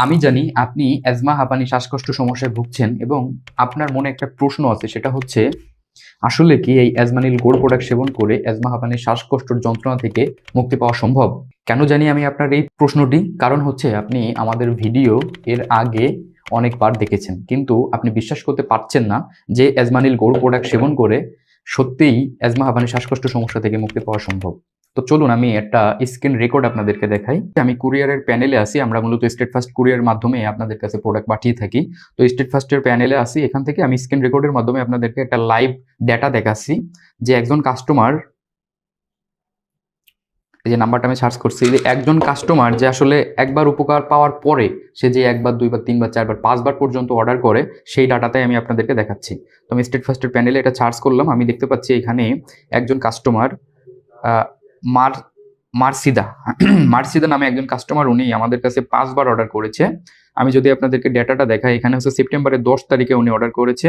আমি জানি আপনি অ্যাজমা, হাঁপানি, শ্বাসকষ্ট সমস্যায় ভুগছেন এবং আপনার মনে একটা প্রশ্ন আছে, সেটা হচ্ছে আসলে কি এই অ্যাজমানিল গোল্ড প্রোডাক্ট সেবন করে অ্যাজমা, হাঁপানি, শ্বাসকষ্টর যন্ত্রণা থেকে মুক্তি পাওয়া সম্ভব? কেন জানি আমি আপনার এই প্রশ্নটি? কারণ হচ্ছে আপনি আমাদের ভিডিও এর আগে অনেকবার দেখেছেন, কিন্তু আপনি বিশ্বাস করতে পারছেন না যে অ্যাজমানিল গোল্ড প্রোডাক্ট সেবন করে সত্যিই অ্যাজমা, হাঁপানি, শ্বাসকষ্ট সমস্যা থেকে মুক্তি পাওয়া সম্ভব। তো চলুন আমি একটা স্ক্রিন রেকর্ড আপনাদেরকে দেখাই। আমি কুরিয়ারের প্যানেলে আসি। আমরা মূলত স্টেট ফার্স্ট কুরিয়ারের মাধ্যমে আপনাদের কাছে প্রোডাক্ট পাঠিয়ে থাকি। তো স্টেট ফার্স্টের প্যানেলে আসি, এখান থেকে আমি স্ক্রিন রেকর্ডের মাধ্যমে আপনাদেরকে একটা লাইভ ডেটা দেখাচ্ছি যে একজন কাস্টমার, এই যে নাম্বারটা আমি সার্চ করছি, যে একজন কাস্টমার যে আসলে একবার উপকার পাওয়ার পরে সে যে একবার, দুইবার, তিনবার, চারবার, পাঁচবার পর্যন্ত অর্ডার করে, সেই ডাটাটাই আমি আপনাদেরকে দেখাচ্ছি। তো আমি স্টেট ফার্স্টের প্যানেলে এটা সার্চ করলাম, আমি দেখতে পাচ্ছি এখানে একজন কাস্টমার মার মার্সিদা মার্সিদা নামে একজন কাস্টমার, উনি আমাদের কাছে 5 বার অর্ডার করেছে। আমি যদি আপনাদেরকে ডেটাটা দেখাই, এখানে হচ্ছে সেপ্টেম্বরের 10 তারিখে উনি অর্ডার করেছে,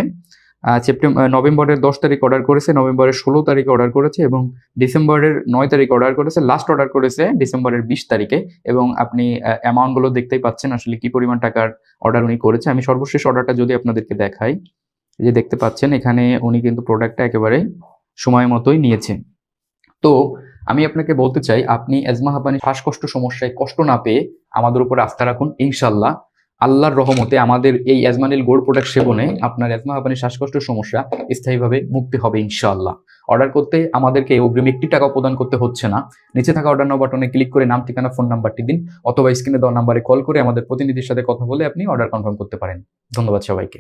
নভেম্বরের 10 তারিখ অর্ডার করেছে, নভেম্বরের 16 তারিখে অর্ডার করেছে এবং ডিসেম্বরের 9 তারিখে অর্ডার করেছে, লাস্ট অর্ডার করেছে ডিসেম্বরের 20 তারিখে। এবং আপনি অ্যামাউন্টগুলো দেখতেই পাচ্ছেন আসলে কি পরিমাণ টাকার অর্ডার উনি করেছে। আমি সর্বশেষ অর্ডারটা যদি আপনাদেরকে দেখাই, এই যে দেখতে পাচ্ছেন এখানে উনি কিন্তু প্রোডাক্টটা একেবারে সময় মতোই নিয়েছে। তো আমি আপনাকে বলতে চাই, আপনি অ্যাজমা, হাঁপানি, শ্বাসকষ্ট সমস্যায় কষ্ট না পেয়ে আমাদের উপর আস্থা রাখুন। ইনশাল্লাহ আল্লাহর রহমতে আমাদের এই অ্যাজমানিল গোল্ড প্রোডাক্ট সেবনে আপনার অ্যাজমা, হাঁপানি, শ্বাসকষ্টের সমস্যা স্থায়ীভাবে মুক্তি হবে ইনশাআল্লাহ। অর্ডার করতে আমাদেরকে অগ্রিম 1 টাকা প্রদান করতে হচ্ছে না। নিচে থাকা অর্ডার নাও বাটনে ক্লিক করে নাম, ঠিকানা, ফোন নাম্বারটি দিন, অথবা স্ক্রিনে দেওয়া নাম্বারে কল করে আমাদের প্রতিনিধির সাথে কথা বলে আপনি অর্ডার কনফার্ম করতে পারেন। ধন্যবাদ সবাইকে।